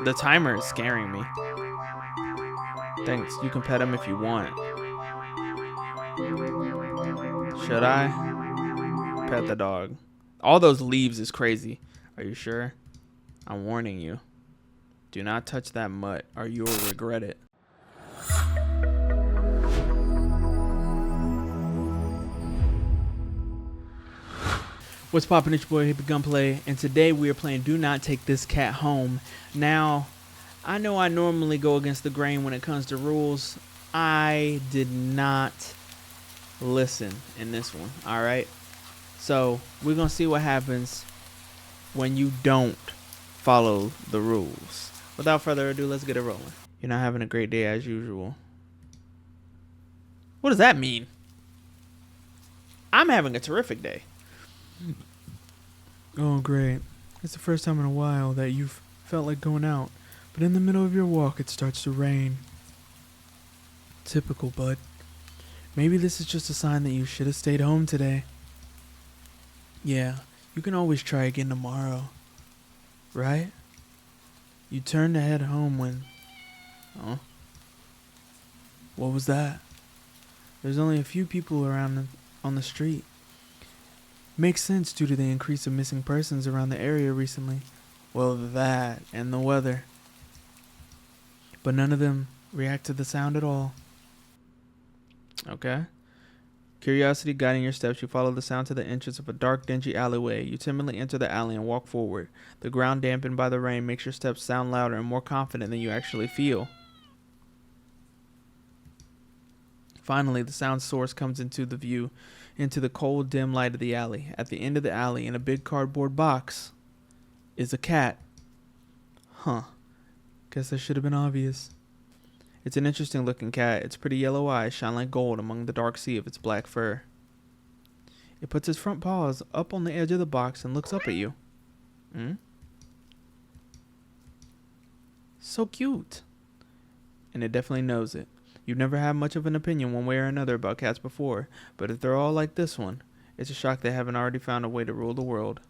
The timer is scaring me. Thanks. You can pet him if you want. Should I? Pet the dog. All those leaves is crazy. Are you sure? I'm warning you. Do not touch that mutt or you'll regret it. What's poppin', it's your boy Hippie Gunplay, and today we are playing Do Not Take This Cat Home. Now, I know I normally go against the grain when it comes to rules. I did not listen in this one, alright? So, we're gonna see what happens when you don't follow the rules. Without further ado, let's get it rolling. You're not having a great day as usual. What does that mean? I'm having a terrific day. Oh, great. It's the first time in a while that you've felt like going out, but in the middle of your walk it starts to rain. Typical, bud. Maybe this is just a sign that you should have stayed home today. Yeah, you can always try again tomorrow. Right? You turn to head home when... Oh? What was that? There's only a few people around on the street. Makes sense due to the increase of missing persons around the area recently. Well, that and the weather. But none of them react to the sound at all. Okay. Curiosity guiding your steps, you follow the sound to the entrance of a dark, dingy alleyway. You timidly enter the alley and walk forward. The ground dampened by the rain makes your steps sound louder and more confident than you actually feel. Finally, the sound source comes into the view, into the cold, dim light of the alley. At the end of the alley, in a big cardboard box, is a cat. Huh. Guess that should have been obvious. It's an interesting looking cat. Its pretty yellow eyes shine like gold among the dark sea of its black fur. It puts its front paws up on the edge of the box and looks up at you. So cute. And it definitely knows it. You've never had much of an opinion one way or another about cats before, but if they're all like this one, it's a shock they haven't already found a way to rule the world.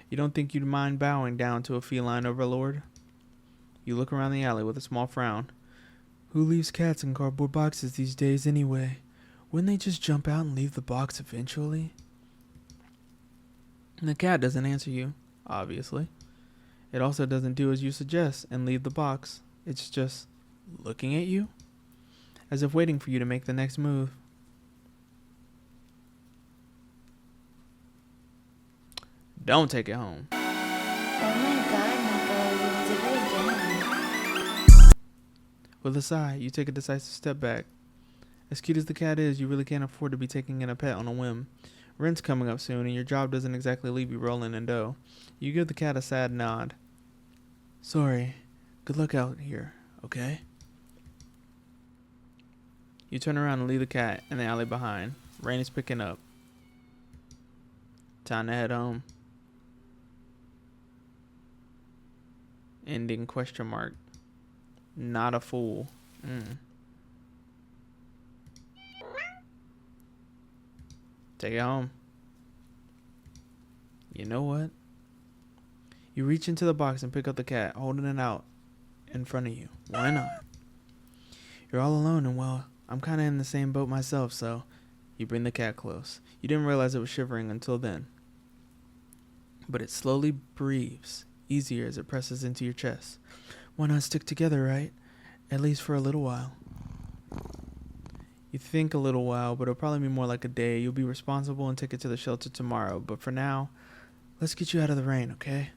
You don't think you'd mind bowing down to a feline overlord? You look around the alley with a small frown. Who leaves cats in cardboard boxes these days anyway? Wouldn't they just jump out and leave the box eventually? And the cat doesn't answer you, obviously. It also doesn't do as you suggest and leave the box. It's just looking at you, as if waiting for you to make the next move. Don't take it home. Oh my god, Nico, you did it again. With a sigh, you take a decisive step back. As cute as the cat is, you really can't afford to be taking in a pet on a whim. Rent's coming up soon, and your job doesn't exactly leave you rolling in dough. You give the cat a sad nod. Sorry. Good luck out here, okay? You turn around and leave the cat in the alley behind. Rain is picking up. Time to head home. Ending question mark. Not a fool. Take it home. You know what? You reach into the box and pick up the cat, holding it out in front of you. Why not? You're all alone, and well, I'm kind of in the same boat myself, so you bring the cat close. You didn't realize it was shivering until then. But it slowly breathes, easier as it presses into your chest. Why not stick together, right? At least for a little while. You think a little while, but it'll probably be more like a day. You'll be responsible and take it to the shelter tomorrow. But for now, let's get you out of the rain, okay?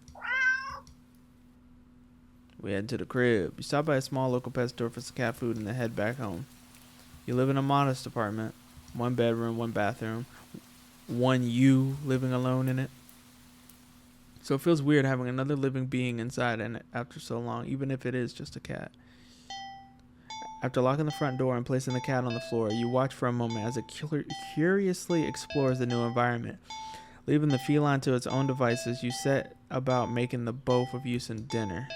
We head to the crib. You stop by a small local pet store for some cat food and then head back home. You live in a modest apartment. 1 bedroom, 1 bathroom. One you living alone in it. So it feels weird having another living being inside and after so long, even if it is just a cat. After locking the front door and placing the cat on the floor, you watch for a moment as it curiously explores the new environment. Leaving the feline to its own devices, you set about making the both of you some dinner.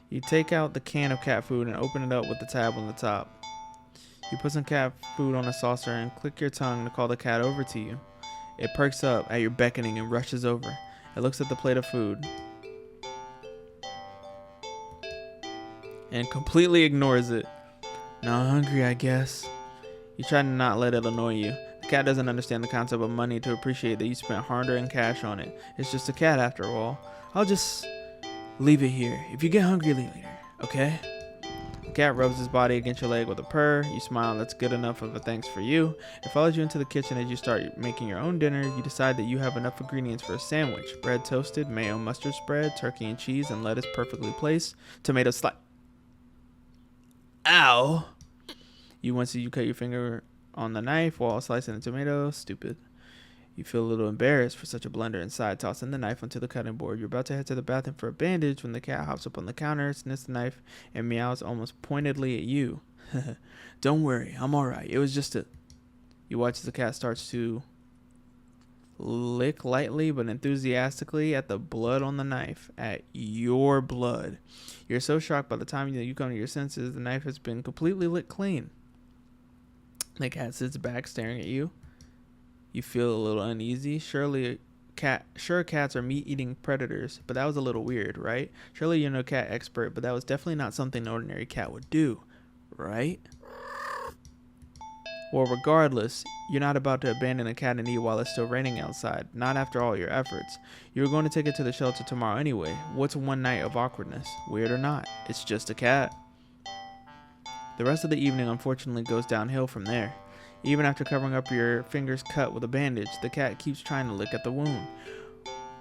You take out the can of cat food and open it up with the tab on the top. You put some cat food on a saucer and click your tongue to call the cat over to you. It perks up at your beckoning and rushes over. It looks at the plate of food. and completely ignores it. Not hungry, I guess. You try to not let it annoy you. The cat doesn't understand the concept of money to appreciate that you spent hard-earned cash on it. It's just a cat after all. I'll just leave it here. If you get hungry, leave it later, okay? The cat rubs his body against your leg with a purr. You smile. That's good enough of a thanks for you. It follows you into the kitchen as you start making your own dinner. You decide that you have enough ingredients for a sandwich. Bread toasted, mayo mustard spread, turkey and cheese, and lettuce perfectly placed. Tomato slice. Ow! You cut your finger on the knife while slicing the tomato. Stupid. You feel a little embarrassed for such a blunder inside, tossing the knife onto the cutting board. You're about to head to the bathroom for a bandage when the cat hops up on the counter, sniffs the knife, and meows almost pointedly at you. Don't worry, I'm alright. It was just a... You watch as the cat starts to lick lightly but enthusiastically at the blood on the knife. At your blood. You're so shocked by the time you come to your senses, the knife has been completely licked clean. The cat sits back staring at you. You feel a little uneasy. Sure, cats are meat-eating predators, but that was a little weird, right? Surely you're no cat expert, but that was definitely not something an ordinary cat would do, right? Well, regardless, you're not about to abandon a cat in need while it's still raining outside. Not after all your efforts. You were going to take it to the shelter tomorrow anyway. What's one night of awkwardness? Weird or not, it's just a cat. The rest of the evening, unfortunately, goes downhill from there. Even after covering up your fingers cut with a bandage, the cat keeps trying to lick at the wound.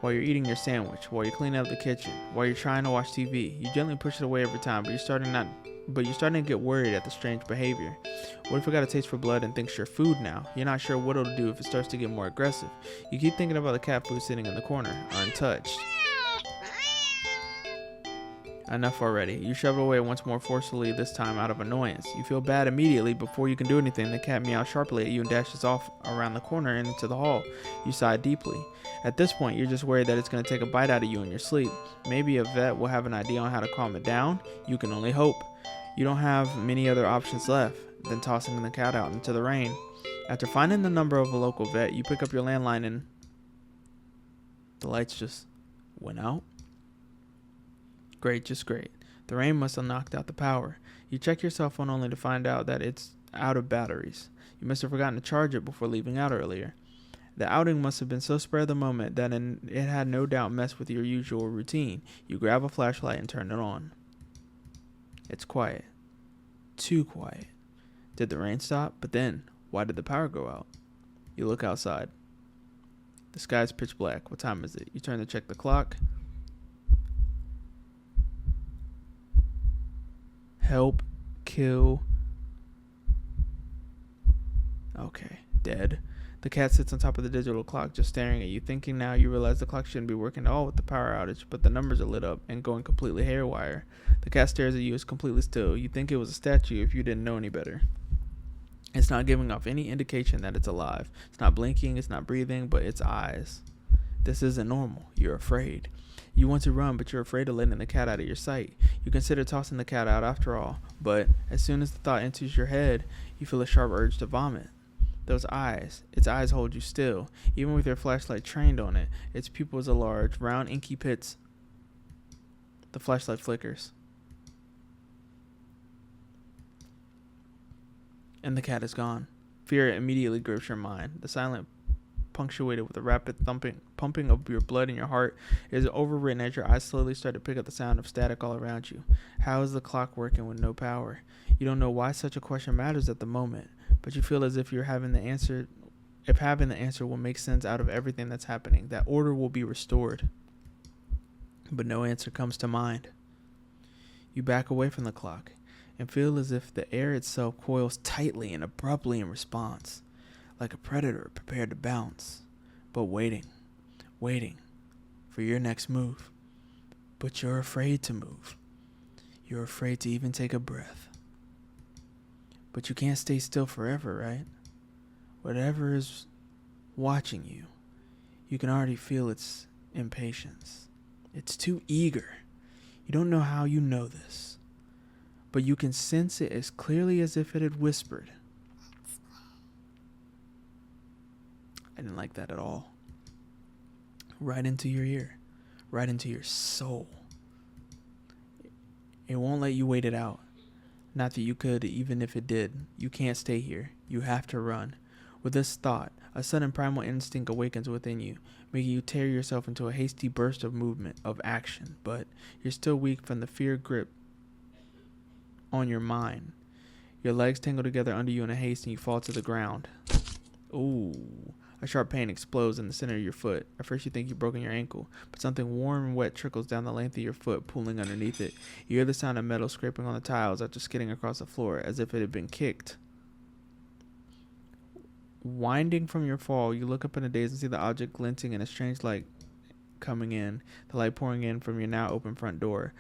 While you're eating your sandwich, while you're cleaning up the kitchen, while you're trying to watch TV, you gently push it away every time, but you're starting to get worried at the strange behavior. What if it got a taste for blood and thinks you're food now? You're not sure what it'll do if it starts to get more aggressive. You keep thinking about the cat food sitting in the corner, untouched. Enough already. You shove it away once more forcefully, this time out of annoyance. You feel bad immediately. Before you can do anything, the cat meows sharply at you and dashes off around the corner and into the hall. You sigh deeply. At this point, you're just worried that it's going to take a bite out of you in your sleep. Maybe a vet will have an idea on how to calm it down. You can only hope. You don't have many other options left than tossing the cat out into the rain. After finding the number of a local vet, you pick up your landline and the lights just went out. Great, just great. The rain must have knocked out the power. You check your cell phone only to find out that it's out of batteries. You must have forgotten to charge it before leaving out earlier. The outing must have been so spur of the moment that it had no doubt messed with your usual routine. You grab a flashlight and turn it on. It's quiet. Too quiet. Did the rain stop? But then, why did the power go out? You look outside. The sky's pitch black. What time is it? You turn to check the clock. Help. Kill. Okay. Dead. The cat sits on top of the digital clock, just staring at you. Thinking now, you realize the clock shouldn't be working at all with the power outage, but the numbers are lit up and going completely haywire. The cat stares at you as completely still. You think it was a statue if you didn't know any better. It's not giving off any indication that it's alive. It's not blinking, it's not breathing, but its eyes. This isn't normal. You're afraid. You want to run, but you're afraid of letting the cat out of your sight. You consider tossing the cat out after all, but as soon as the thought enters your head, you feel a sharp urge to vomit. Those eyes, its eyes hold you still. Even with your flashlight trained on it, its pupils are large, round, inky pits. The flashlight flickers. And the cat is gone. Fear immediately grips your mind. The silent, punctuated with a rapid pumping of your blood in your heart, is overwritten as your eyes slowly start to pick up the sound of static all around you. How is the clock working with no power? You don't know why such a question matters at the moment, but you feel as if having the answer will make sense out of everything that's happening, that order will be restored. But no answer comes to mind. You back away from the clock and feel as if the air itself coils tightly and abruptly in response, like a predator prepared to bounce, but waiting for your next move. But you're afraid to move. You're afraid to even take a breath. But you can't stay still forever, right? Whatever is watching you, you can already feel its impatience. It's too eager. You don't know how you know this, but you can sense it as clearly as if it had whispered. I didn't like that at all. Right into your ear, right into your soul. It won't let you wait it out. Not that you could, even if it did. You can't stay here. You have to run. With this thought, a sudden primal instinct awakens within you, making you tear yourself into a hasty burst of movement, of action. But you're still weak from the fear grip on your mind. Your legs tangle together under you in a haste and you fall to the ground. Ooh. A sharp pain explodes in the center of your foot. At first you think you've broken your ankle, but something warm and wet trickles down the length of your foot, pooling underneath it. You hear the sound of metal scraping on the tiles after skidding across the floor, as if it had been kicked. Winding from your fall, you look up in a daze and see the object glinting in a strange light coming in, the light pouring in from your now open front door.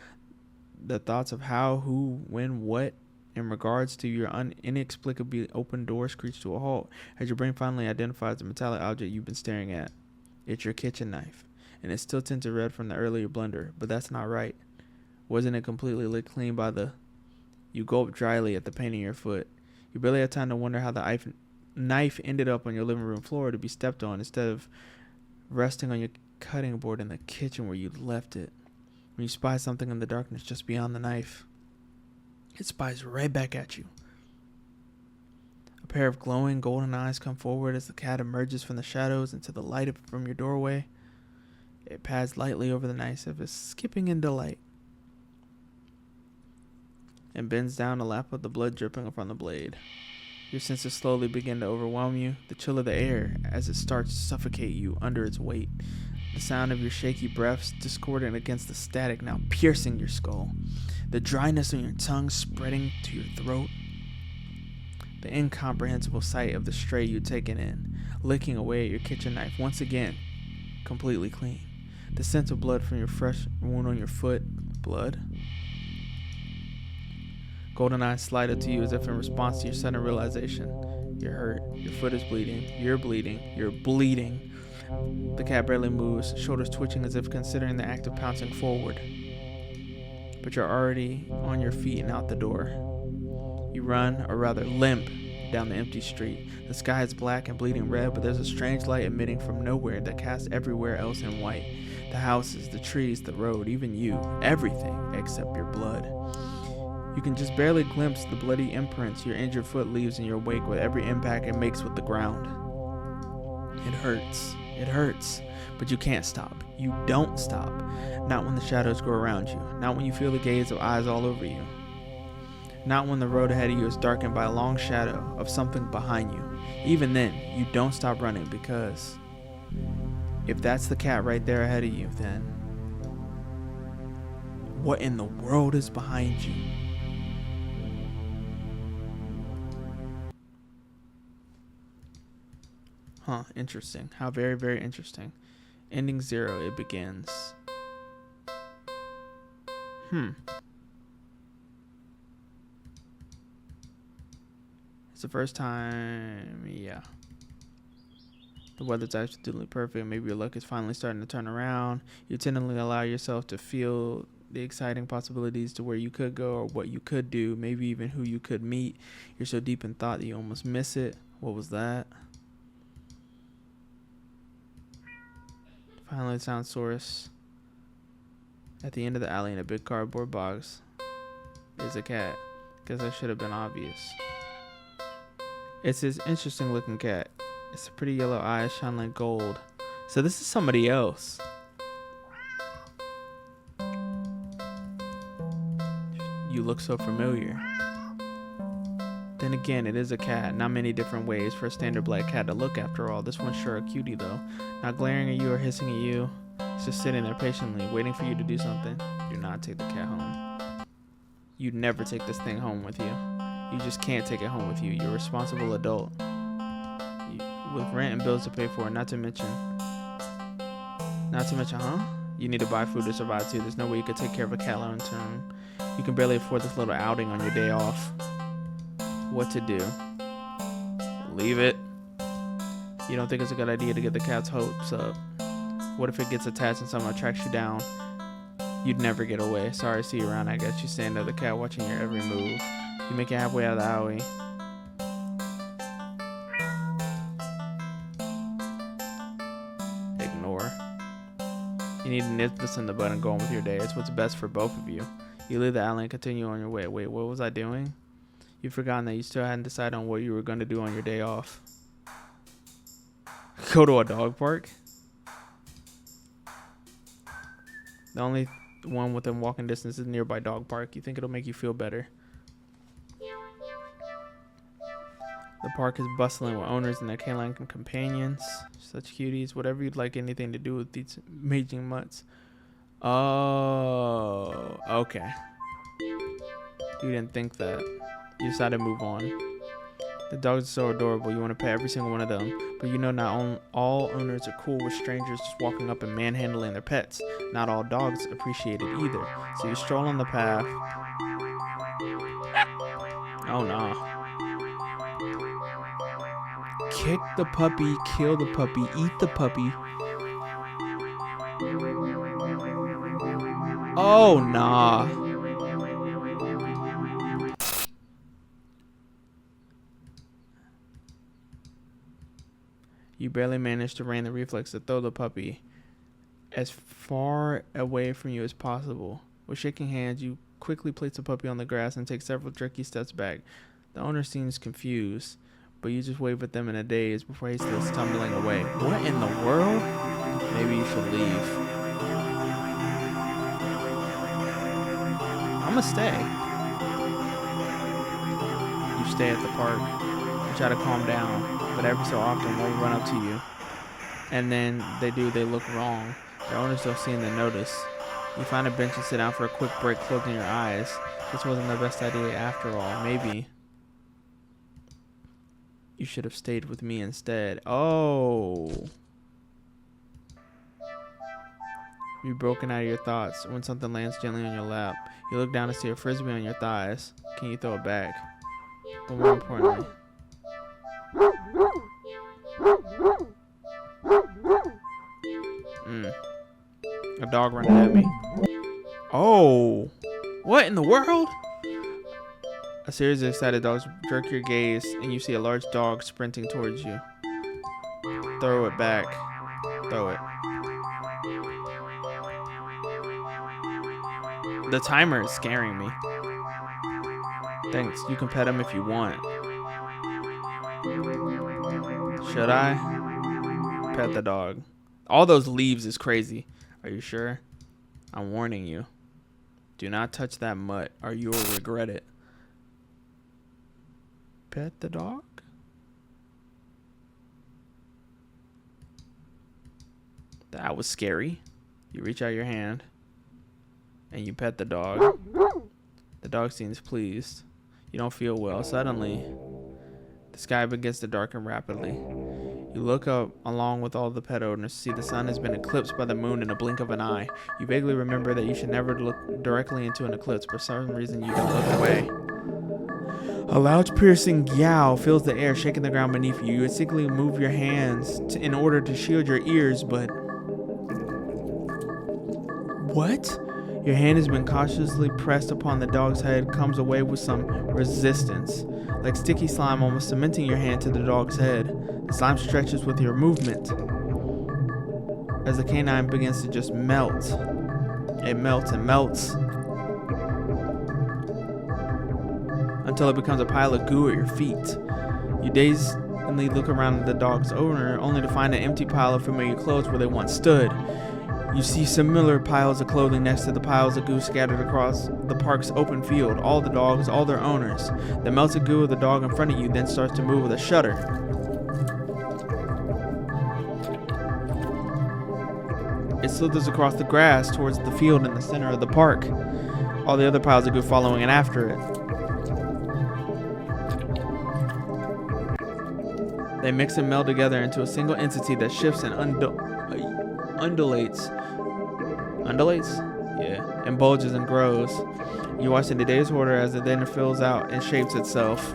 The thoughts of how, who, when, what, in regards to your inexplicably open door screech to a halt as your brain finally identifies the metallic object you've been staring at. It's your kitchen knife, and it's still tinted red from the earlier blender, but that's not right. Wasn't it completely licked clean by the... You gulp dryly at the pain in your foot. You barely have time to wonder how the knife ended up on your living room floor to be stepped on instead of resting on your cutting board in the kitchen where you left it. When you spy something in the darkness just beyond the knife, it spies right back at you. A pair of glowing golden eyes come forward as the cat emerges from the shadows into the light from your doorway. It pads lightly over the knife as if skipping in delight, and bends down to lap up the blood dripping from the blade. Your senses slowly begin to overwhelm you, the chill of the air as it starts to suffocate you under its weight. The sound of your shaky breaths discordant against the static now piercing your skull. The dryness on your tongue spreading to your throat. The incomprehensible sight of the stray you'd taken in, licking away at your kitchen knife once again, completely clean. The scent of blood from your fresh wound on your foot. Blood. Golden eyes slide up to you as if in response to your sudden realization. You're hurt. Your foot is bleeding. You're bleeding. You're bleeding. The cat barely moves, shoulders twitching as if considering the act of pouncing forward. But you're already on your feet and out the door. You run, or rather limp, down the empty street. The sky is black and bleeding red, but there's a strange light emitting from nowhere that casts everywhere else in white. The houses, the trees, the road, even you. Everything except your blood. You can just barely glimpse the bloody imprints your injured foot leaves in your wake with every impact it makes with the ground. It hurts. It hurts. But you can't stop. You don't stop. Not when the shadows grow around you. Not when you feel the gaze of eyes all over you. Not when the road ahead of you is darkened by a long shadow of something behind you. Even then, you don't stop running, because if that's the cat right there ahead of you, then what in the world is behind you? Huh, interesting. How very, very interesting. Ending 0, it begins. It's the first time, yeah. The weather's absolutely perfect. Maybe your luck is finally starting to turn around. You tentatively allow yourself to feel the exciting possibilities to where you could go or what you could do, maybe even who you could meet. You're so deep in thought that you almost miss it. What was that? Finally, the sound source at the end of the alley in a big cardboard box is a cat. Guess that should have been obvious. It's this interesting looking cat. Its pretty yellow eyes shine like gold. So this is somebody else. You look so familiar. Then again, it is a cat. Not many different ways for a standard black cat to look, after all. This one's sure a cutie though. Not glaring at you or hissing at you. It's just sitting there patiently, waiting for you to do something. Do not take the cat home. You'd never take this thing home with you. You just can't take it home with you. You're a responsible adult. With rent and bills to pay for, not to mention, huh? You need to buy food to survive too. There's no way you could take care of a cat long term. You can barely afford this little outing on your day off. What to do? Leave it. You don't think it's a good idea to get the cat's hopes up. What if it gets attached and somehow tracks you down? You'd never get away. Sorry to see you around, I guess. You stand there, the cat watching your every move. You make it halfway out of the alley. Ignore. You need to nip this in the bud and go on with your day. It's what's best for both of you. You leave the alley and continue on your way. Wait, what was I doing? You've forgotten that you still hadn't decided on what you were going to do on your day off. Go to a dog park? The only one within walking distance is a nearby dog park. You think it'll make you feel better. The park is bustling with owners and their canine companions. Such cuties. Whatever you'd like anything to do with these amazing mutts. Oh, okay. You didn't think that. You decided to move on. The dogs are so adorable. You want to pet every single one of them. But you know not all owners are cool with strangers just walking up and manhandling their pets. Not all dogs appreciate it either. So you stroll on the path. Oh, nah. Kick the puppy, kill the puppy, eat the puppy. Oh, nah. You barely managed to rein the reflex to throw the puppy as far away from you as possible. With shaking hands, you quickly place the puppy on the grass and take several jerky steps back. The owner seems confused, but you just wave at them in a daze before he starts stumbling away. What in the world? Maybe you should leave. I'm gonna stay. You stay at the park. You try to calm down, but every so often one will run up to you. And then they look wrong. Their owners don't seem to notice. You find a bench and sit down for a quick break, closing your eyes. This wasn't the best idea after all. Maybe you should have stayed with me instead. Oh. You've broken out of your thoughts when something lands gently on your lap. You look down to see a frisbee on your thighs. Can you throw it back? But more importantly, a dog running at me. Oh, what in the world? A series of excited dogs jerk your gaze, and you see a large dog sprinting towards you. Throw it back. Throw it. The timer is scaring me. Thanks, you can pet him if you want. Should I? Pet the dog. All those leaves is crazy. Are you sure? I'm warning you. Do not touch that mutt or you will regret it. Pet the dog? That was scary. You reach out your hand and you pet the dog. The dog seems pleased. You don't feel well. Suddenly, the sky begins to darken rapidly. You look up along with all the pet owners to see the sun has been eclipsed by the moon in a blink of an eye. You vaguely remember that you should never look directly into an eclipse. For some reason, you don't look away. A loud piercing yowl fills the air, shaking the ground beneath you. You instinctively move your hands in order to shield your ears, but... What? Your hand has been cautiously pressed upon the dog's head, comes away with some resistance. Like sticky slime almost cementing your hand to the dog's head. The slime stretches with your movement. As the canine begins to just melt. It melts and melts. Until it becomes a pile of goo at your feet. You dazedly look around at the dog's owner, only to find an empty pile of familiar clothes where they once stood. You see similar piles of clothing next to the piles of goo scattered across the park's open field. All the dogs, all their owners. The melted goo of the dog in front of you then starts to move with a shudder. It slithers across the grass towards the field in the center of the park. All the other piles of goo following it after it. They mix and meld together into a single entity that shifts and undulates. Undulates? Yeah. And bulges and grows. You watch in the day's order as it then fills out and shapes itself.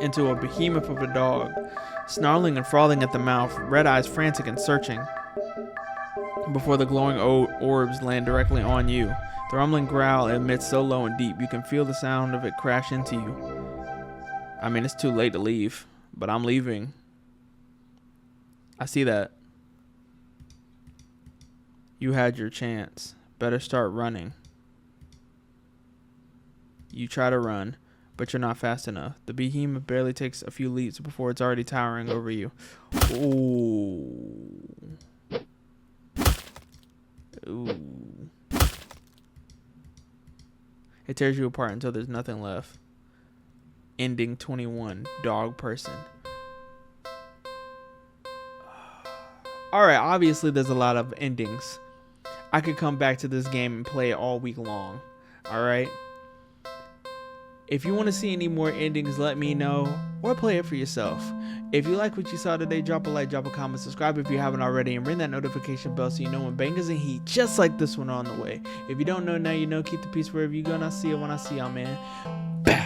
Into a behemoth of a dog, snarling and frothing at the mouth, red eyes frantic and searching. Before the glowing orbs land directly on you. The rumbling growl emits so low and deep, you can feel the sound of it crash into you. I mean, it's too late to leave, but I'm leaving. I see that. You had your chance. Better start running. You try to run, but you're not fast enough. The behemoth barely takes a few leaps before it's already towering over you. Ooh. Ooh. It tears you apart until there's nothing left. Ending 21. Dog person. Alright, obviously there's a lot of endings. I could come back to this game and play it all week long. Alright? If you want to see any more endings, let me know. Or play it for yourself. If you like what you saw today, drop a like, drop a comment, subscribe if you haven't already, and ring that notification bell so you know when bangers and heat just like this one are on the way. If you don't know, now you know. Keep the peace wherever you go, and I'll see you when I see y'all, man. Bow.